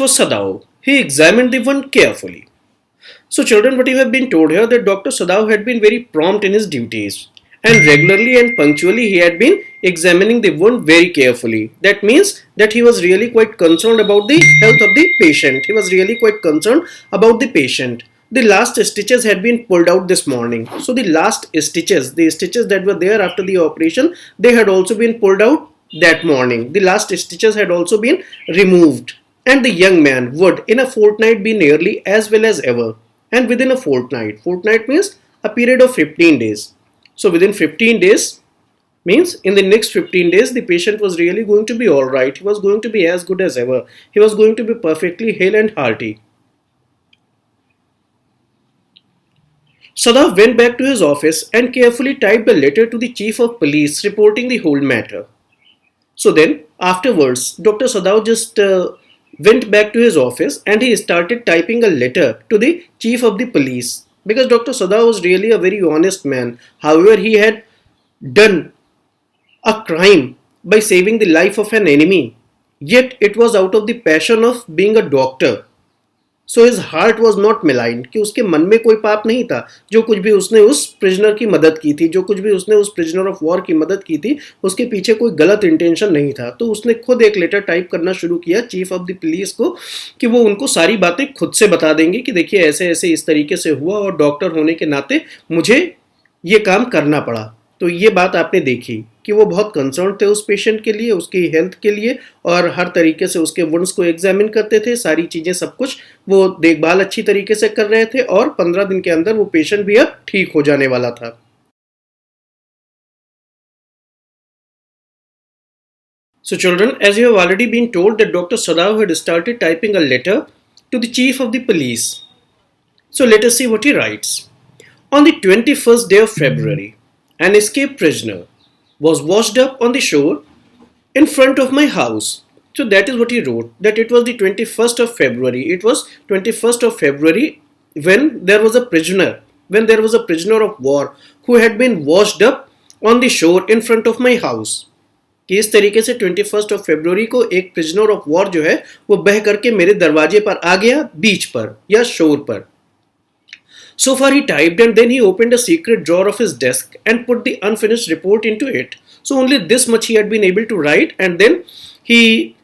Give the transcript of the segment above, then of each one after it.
was Sadao. He examined the wound carefully. So, children, what you have been told here that Dr. Sadao had been very prompt in his duties, and regularly and punctually he had been examining the wound very carefully. That means that he was really quite concerned about the health of the patient. He was really quite concerned about the patient. The last stitches had been pulled out this morning. So the last stitches, the stitches that were there after the operation, they had also been pulled out that morning. The last stitches had also been removed. And the young man would in a fortnight be nearly as well as ever. And within a fortnight means a period of 15 days. So within 15 days means in the next 15 days the patient was really going to be alright. He was going to be as good as ever. He was going to be perfectly hale and hearty. Sadaf went back to his office and carefully typed a letter to the chief of police reporting the whole matter. So then afterwards Dr. Sadaf just went back to his office and he started typing a letter to the chief of the police, because Dr. Sadaf was really a very honest man. However, he had done a crime by saving the life of an enemy, yet it was out of the passion of being a doctor. So his heart was not मिलाइंड, कि उसके मन में कोई पाप नहीं था. जो कुछ भी उसने उस प्रिजनर की मदद की थी, जो कुछ भी उसने उस प्रिजनर ऑफ वॉर की मदद की थी, उसके पीछे कोई गलत इंटेंशन नहीं था. तो उसने खुद एक लेटर टाइप करना शुरू किया चीफ ऑफ द पुलिस को, कि वो उनको सारी बातें खुद से बता देंगे कि देखिए ऐसे ऐसे इस तरीके से हुआ और डॉक्टर होने के नाते मुझे ये काम करना पड़ा. तो ये बात आपने देखी कि वो बहुत कंसर्न थे उस पेशेंट के लिए, उसकी हेल्थ के लिए, और हर तरीके से उसके वुंड्स को एग्जामिन करते थे. सारी चीज़ें सब कुछ वो देखभाल अच्छी तरीके से कर रहे थे और 15 दिन के अंदर वो पेशेंट भी अब ठीक हो जाने वाला था. So children, as you have already been told that Dr. Sadao had started typing a letter to the chief of the police. So let us see what he writes. On the 21st day of February, an escaped prisoner was washed up on the shore in front of my house. So that is what he wrote, that it was the 21st of February. It was 21st of February when there was a prisoner of war who had been washed up on the shore in front of my house. कि इस तरीके से 21st of February को एक prisoner of war जो है वो बह करके मेरे दरवाजे पर आ गया, बीच पर या शोर पर. So far he typed, and then he opened a secret drawer of his desk and put the unfinished report into it. So only this much he had been able to write, and then he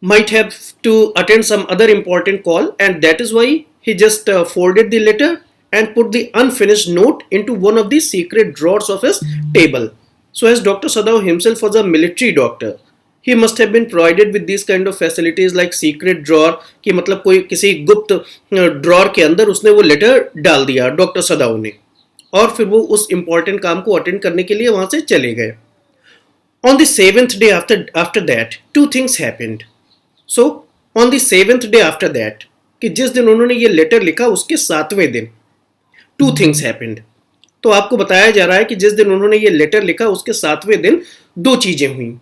might have to attend some other important call, and that is why he just folded the letter and put the unfinished note into one of the secret drawers of his table. So as Dr. Sadao himself was a military doctor, he must have been provided with these kind of facilities like secret drawer, कि मतलब कोई किसी गुप्त drawer के अंदर उसने वो letter डाल दिया डॉक्टर सदाओ ने, और फिर वो उस इम्पॉर्टेंट काम को अटेंड करने के लिए वहां से चले गए. On the 7th day after that, two things happened. So on the 7th day after that, कि जिस दिन उन्होंने ये लेटर लिखा उसके 7वें दिन two things happened. तो आपको बताया जा रहा है कि जिस दिन उन्होंने ये लेटर लिखा उसके 7वें दिन दो चीजें हुई.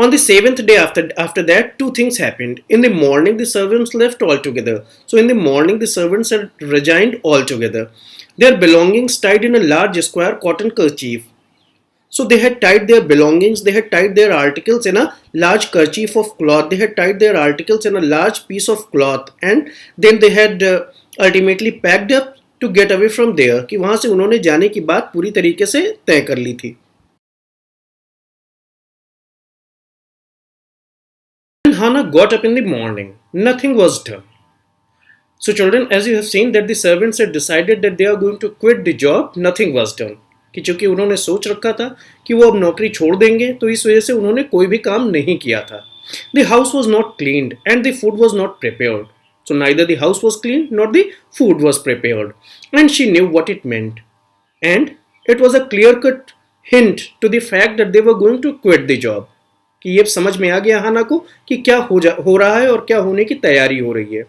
On the 7th day after that, two things happened. In the morning, the servants left altogether. So in the morning, the servants had resigned altogether. Their belongings tied in a large square cotton kerchief. So they had tied their belongings, they had tied their articles in a large kerchief of cloth. They had tied their articles in a large piece of cloth, and then they had ultimately packed up to get away from there. कि वहां से उन्होंने जाने की बात पूरी तरीके से तय कर ली थी. When Hannah got up in the morning, nothing was done. So children, as you have seen that the servants had decided that they are going to quit the job, nothing was done. कि चूंकि उन्होंने सोच रखा था कि वो अब नौकरी छोड़ देंगे, तो इस वजह से उन्होंने कोई भी काम नहीं किया था. The house was not cleaned and the food was not prepared. So neither the house was cleaned nor the food was prepared. And she knew what it meant. And it was a clear-cut hint to the fact that they were going to quit the job. कि ये समझ में आ गया हाना को कि क्या हो रहा है और क्या होने की तैयारी हो रही है.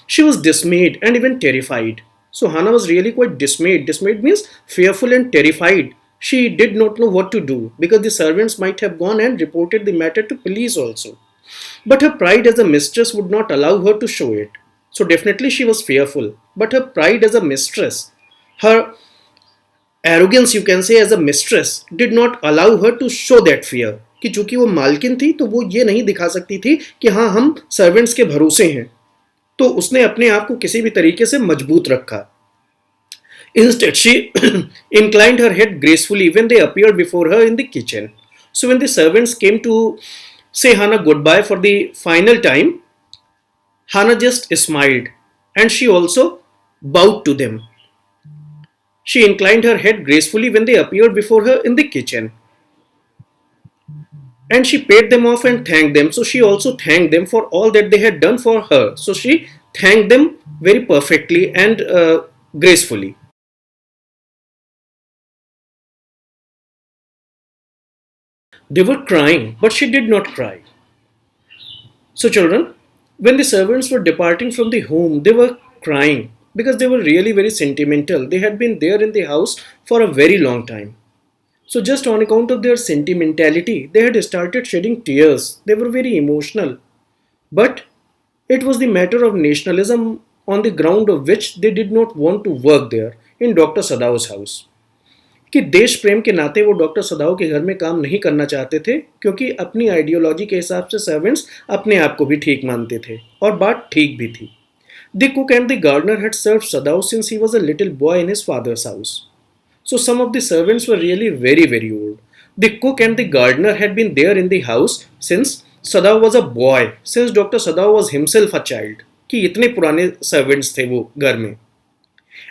She was dismayed and even terrified. So Hannah was really quite dismayed. Dismayed means fearful and terrified. She did not know what to do because the servants might have gone and reported the matter to police also. But her pride as a mistress would not allow her to show it. So definitely she was fearful. But her pride as a mistress, her arrogance you can say as a mistress, did not allow her to show that fear. कि चूंकि वो मालकिन थी तो वो ये नहीं दिखा सकती थी कि हाँ हम सर्वेंट्स के भरोसे हैं. तो उसने अपने आप को किसी भी तरीके से मजबूत रखा. Instead, she inclined her head gracefully when they appeared before her in the kitchen. So, when the servants came to say Hannah goodbye for the final time, Hannah just smiled and she also bowed to them. She inclined her head gracefully when they appeared before her in the kitchen. And she paid them off and thanked them. So, she also thanked them for all that they had done for her. So, she thanked them very perfectly and gracefully. They were crying, but she did not cry. So, children, when the servants were departing from the home, they were crying because they were really very sentimental. They had been there in the house for a very long time. So, just on account of their sentimentality, they had started shedding tears. They were very emotional. But it was the matter of nationalism on the ground of which they did not want to work there in Dr. Sadao's house. कि देश प्रेम के नाते वो doctor सदाओ के घर में काम नहीं करना चाहते थे क्योंकि अपनी आइडियोलॉजी के हिसाब से सर्वेंट्स अपने आप को भी ठीक मानते थे और बात ठीक भी थी. The cook and the gardener had served Sadao since he was a little boy in his father's house. So some of the servants were really very very old. The cook and the gardener had been there in the house since Sadao was a boy, since Dr. Sadao was himself a child. कि इतने पुराने servants थे वो घर में.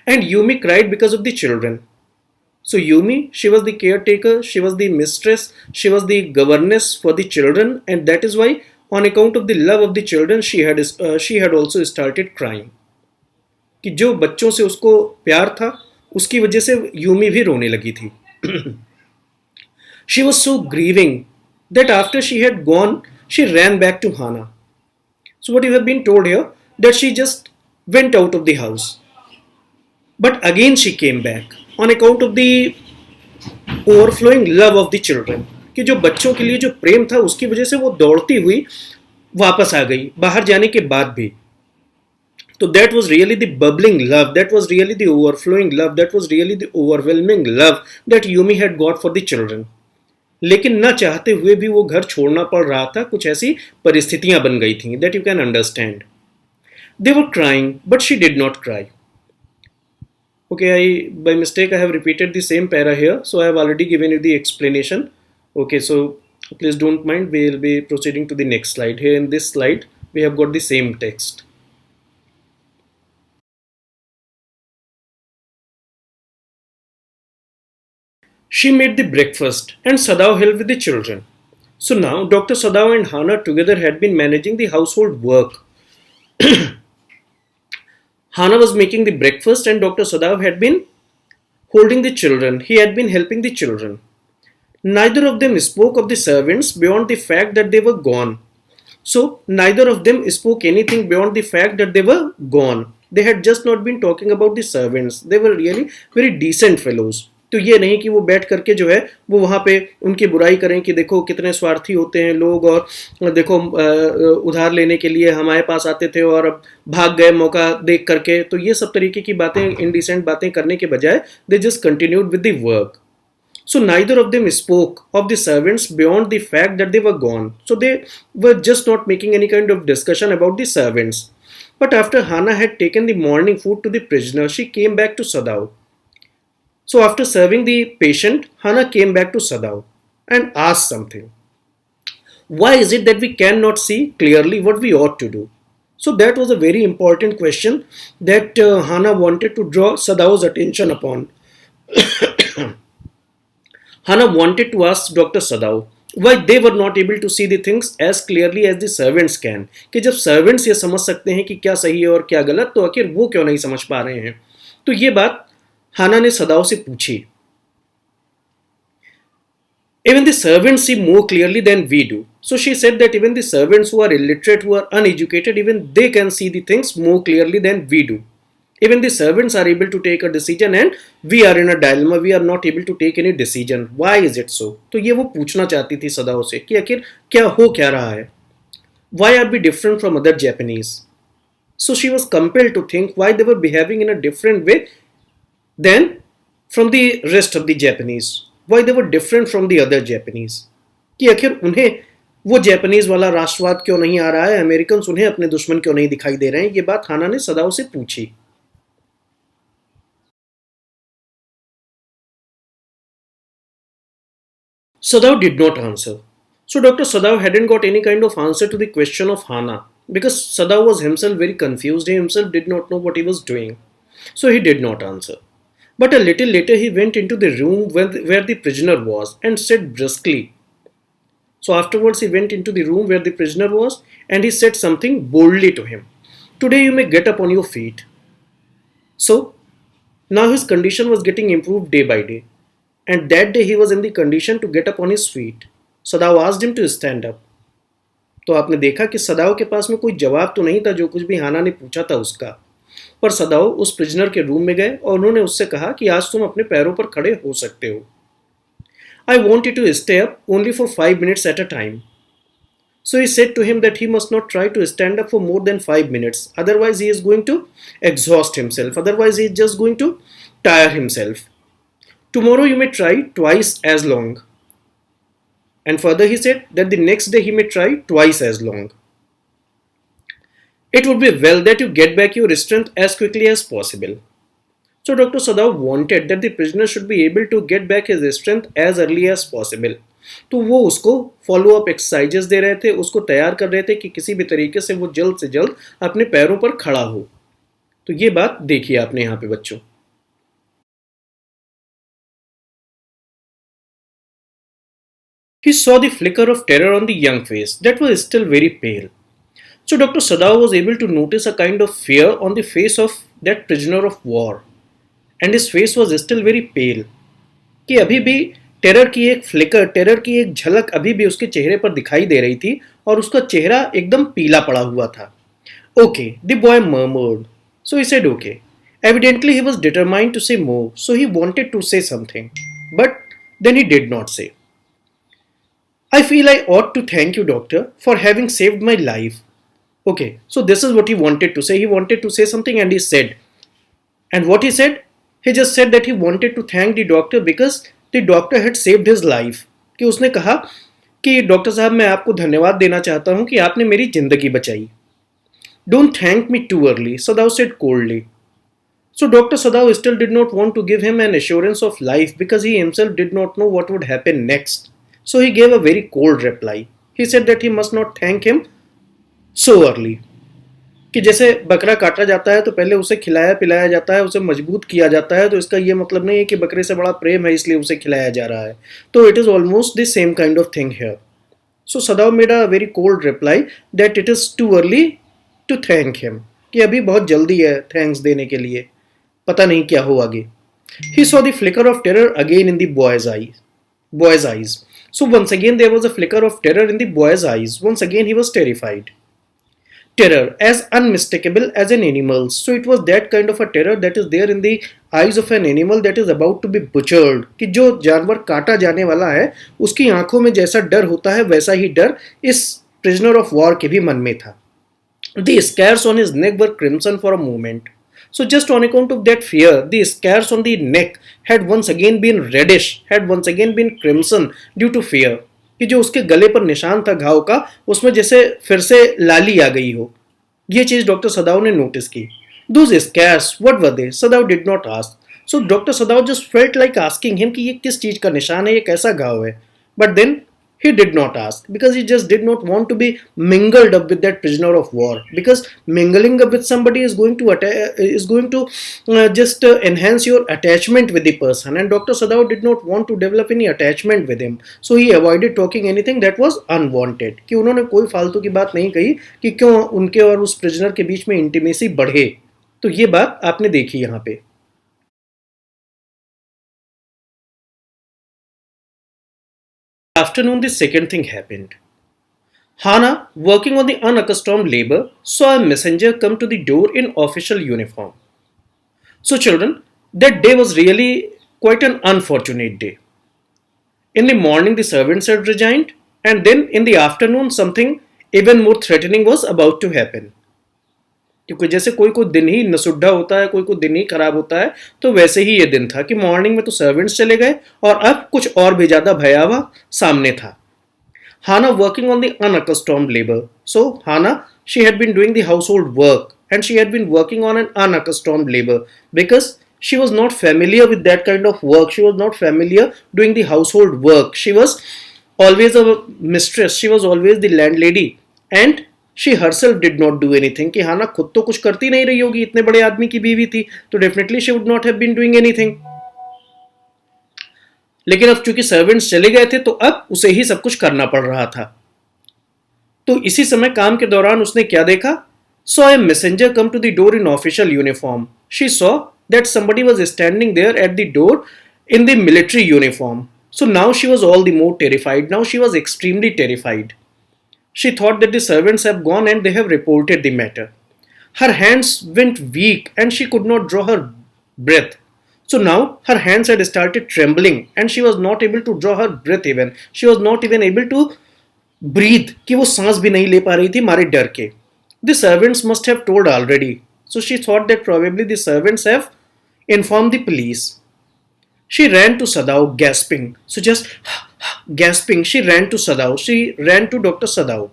And Yumi cried because of the children. So Yumi, she was the caretaker, she was the mistress, she was the governess for the children, and that is why, on account of the love of the children, she had also started crying. कि जो बच्चों से उसको प्यार था, उसकी वजह से यूमी भी रोने लगी थी. She was so grieving that after she had gone, she ran back to Hannah. So what you have been told here, that she just went out of the house. But again she came back on account of the overflowing love of the children. कि जो बच्चों के लिए जो प्रेम था उसकी वजह से वो दौड़ती हुई वापस आ गई बाहर जाने के बाद भी. So that was really the bubbling love, that was really the overflowing love, that was really the overwhelming love that Yumi had got for the children. लेकिन न चाहते हुए भी वो घर छोड़ना पड़ रहा था. कुछ ऐसी परिस्थितियां बन गई थी. That you can understand. They were crying, but she did not cry. Okay, by mistake I have repeated the same para here, so I have already given you the explanation. Okay, so please don't mind, we will be proceeding to the next slide. Here in this slide we have got the same text. She made the breakfast and Sadao helped with the children. So now Dr. Sadao and Hannah together had been managing the household work. Hannah was making the breakfast and Dr. Sadao had been holding the children. He had been helping the children. Neither of them spoke of the servants beyond the fact that they were gone. So neither of them spoke anything beyond the fact that they were gone. They had just not been talking about the servants. They were really very decent fellows. तो ये नहीं कि वो बैठ करके जो है वो वहाँ पे उनकी बुराई करें कि देखो कितने स्वार्थी होते हैं लोग और देखो उधार लेने के लिए हमारे पास आते थे और अब भाग गए मौका देख करके. तो ये सब तरीके की बातें इंडिसेंट बातें करने के बजाय they just continued with the work. So neither of them spoke of the servants beyond the fact that they were gone. So they were just not making any kind of discussion about the servants. But after Hannah had taken the morning food to the prisoner, she came back to Sadao. So after serving the patient, Hannah came back to Sadao and asked something. Why is it that we cannot see clearly what we ought to do? So that was a very important question that Hannah wanted to draw Sadao's attention upon. Hannah wanted to ask Dr. Sadao why they were not able to see the things as clearly as the servants can. कि जब servants ये समझ सकते हैं कि क्या सही है और क्या गलत, तो आखिर वो क्यों नहीं समझ पा रहे हैं. तो ये बात हाना ने सदाओ से पूछी. Even the servants see more clearly than we do. So she said that even the servants who are illiterate, who are uneducated, even they can see the things more clearly than we do. Even the servants are able to take a decision and we are in a dilemma, we are not able to take any decision. Why is it so? तो ये वो पूछना चाहती थी सदाओ से कि आखिर क्या हो क्या रहा है. Why are we different from other Japanese? So she was compelled to think why they were behaving in a different way than from the rest of the Japanese. Why they were different from the other Japanese. कि आखिर उन्हें वो Japanese वाला राष्ट्रवाद क्यों नहीं आ रहा है, अमेरिकन उन्हें अपने दुश्मन क्यों नहीं दिखाई दे रहे हैं, ये बात हाना ने सदाओ से पूछी. Sadao did not answer. So Dr. Sadao hadn't got any kind of answer to the question of Hana because Sadao was himself very confused. He himself did not know what he was doing. So he did not answer. But a little later he went into the room where the prisoner was and said briskly. So afterwards he went into the room where the prisoner was and he said something boldly to him. Today you may get up on your feet. So now his condition was getting improved day by day. And that day he was in the condition to get up on his feet. सदाव asked him to stand up. तो आपने देखा कि सदाव के पास में कोई जवाब तो नहीं था जो कुछ भी हाना ने पूछा था उसका, पर सदाव उस प्रिजनर के रूम में गए और उन्होंने उससे कहा कि आज तुम अपने पैरों पर खड़े हो सकते हो. I want you to stay up only for 5 minutes at a time. So he said to him that he must not try to stand up for more than 5 minutes, otherwise he is going to exhaust himself, otherwise he is just going to tire himself. Tomorrow you may try twice as long. And further he said that the next day he may try twice as long. It would be well that you get back your strength as quickly as possible. So Dr. Sadao wanted that the prisoner should be able to get back his strength as early as possible. तो वो उसको follow up exercises दे रहे थे, उसको तैयार कर रहे थे कि किसी भी तरीके से वो जल्द से जल्द अपने पैरों पर खड़ा हो. तो ये बात देखिए आपने यहाँ पे बच्चों. He saw the flicker of terror on the young face that was still very pale. So Dr. Sadao was able to notice a kind of fear on the face of that prisoner of war. And his face was still very pale. कि अभी भी terror की एक flicker, terror की एक झलक अभी भी उसके चेहरे पर दिखाई दे रही थी और उसका चेहरा एकदम पीला पड़ा हुआ था. Okay, the boy murmured. So he said okay. Evidently he was determined to say more, so he wanted to say something. But then he did not say. I feel I ought to thank you, doctor, for having saved my life. Okay, so this is what he wanted to say. He wanted to say something and he said. And what he said? He just said that he wanted to thank the doctor because the doctor had saved his life. कि उसने कहा कि doctor साहब मैं आपको धन्यवाद देना चाहता हूं कि आपने मेरी जिंदगी बचाई. Don't thank me too early, Sadao said coldly. So Dr. Sadao still did not want to give him an assurance of life because he himself did not know what would happen next. So he gave a very cold reply. He said that he must not thank him so early. कि जैसे बकरा काटा जाता है तो पहले उसे खिलाया पिलाया जाता है, उसे मजबूत किया जाता है, तो इसका ये मतलब नहीं है कि बकरे से बड़ा प्रेम है इसलिए उसे खिलाया जा रहा है. तो it is almost the same kind of thing here. So Sadao made a very cold reply that it is too early to thank him. कि अभी बहुत जल्दी है थैंक्स देने के लिए, पता नहीं क्या हो आगे. He saw the flicker of terror again in the boy's eyes. So once again there was a flicker of terror in the boy's eyes. Once again he was terrified. Terror as unmistakable as an animal's. So it was that kind of a terror that is there in the eyes of an animal that is about to be butchered. कि जो जानवर काटा जाने वाला है उसकी आंखों में जैसा डर होता है वैसा ही डर इस prisoner of war के भी मन में था. The scars on his neck were crimson for a moment. So just on account of that fear, the scars on the neck had once again been reddish, had once again been crimson due to fear. कि जो उसके गले पर निशान था घाव का उसमें जैसे फिर से लाली आ गई हो. ये चीज डॉक्टर सदाव ने नोटिस की. Those scars, what were they? Sadao did not ask. So Dr. Sadao just felt like asking him कि ये किस चीज का निशान है, ये कैसा घाव है. But then he did not ask because he just did not want to be mingled up with that prisoner of war, because mingling up with somebody is going to just enhance your attachment with the person, and Dr. Sadao did not want to develop any attachment with him, so he avoided talking anything that was unwanted. कि उन्होंने कोई फालतू की बात नहीं कही कि क्यों उनके और उस prisoner के बीच में इंटीमेसी बढ़े. तो ये बात आपने देखी यहाँ पे. Afternoon, the second thing happened. Hana, working on the unaccustomed labor, saw a messenger come to the door in official uniform. So, children, that day was really quite an unfortunate day. In the morning, the servants had resigned, and then in the afternoon, something even more threatening was about to happen. क्योंकि जैसे कोई कोई दिन ही नसुड्ढा होता है, कोई कोई दिन ही खराब होता है, तो वैसे ही ये दिन था कि मॉर्निंग में तो सर्वेंट्स चले गए और अब कुछ और भी ज्यादा भयावह सामने था. Hannah working on the unaccustomed labor. So Hannah, she had been doing the household work and she had been working on an unaccustomed labor because she was not familiar with that kind of work. She was not familiar doing the household work. She was always a mistress. She was always the landlady and she herself did not do anything. कि हाना खुद तो कुछ करती नहीं रही होगी, इतने बड़े आदमी की बीवी थी, तो definitely she would not have been doing anything. लेकिन अब चूंकि सर्वेंट्स चले गए थे तो अब उसे ही सब कुछ करना पड़ रहा था. तो इसी समय काम के दौरान उसने क्या देखा? Saw a messenger come to the door in official uniform. She saw that somebody was standing there at the door in the military uniform. So now she was all the more terrified. Now she was extremely terrified. She thought that the servants have gone and they have reported the matter. Her hands went weak and she could not draw her breath. So now her hands had started trembling and she was not able to draw her breath even. She was not even able to breathe कि वो सांस भी नहीं ले पा रही थी मारे डर के. The servants must have told already. So she thought that probably the servants have informed the police. She ran to Sadao gasping. So just gasping, she ran to Sadao. She ran to Dr. Sadao.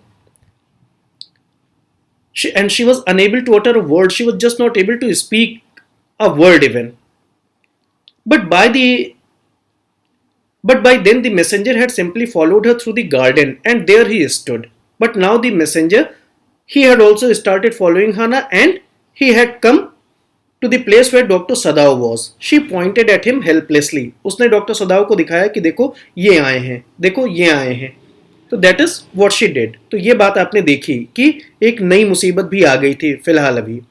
And she was unable to utter a word. She was just not able to speak a word even. But by then the messenger had simply followed her through the garden and there he stood. But now the messenger, he had also started following Hannah and he had come to the place where Dr. Sadao was. She pointed at him helplessly. उसने Dr. Sadao को दिखाया कि देखो ये आए हैं, देखो ये आए हैं. तो that is what she did. तो ये बात आपने देखी कि एक नई मुसीबत भी आ गई थी फिलहाल अभी.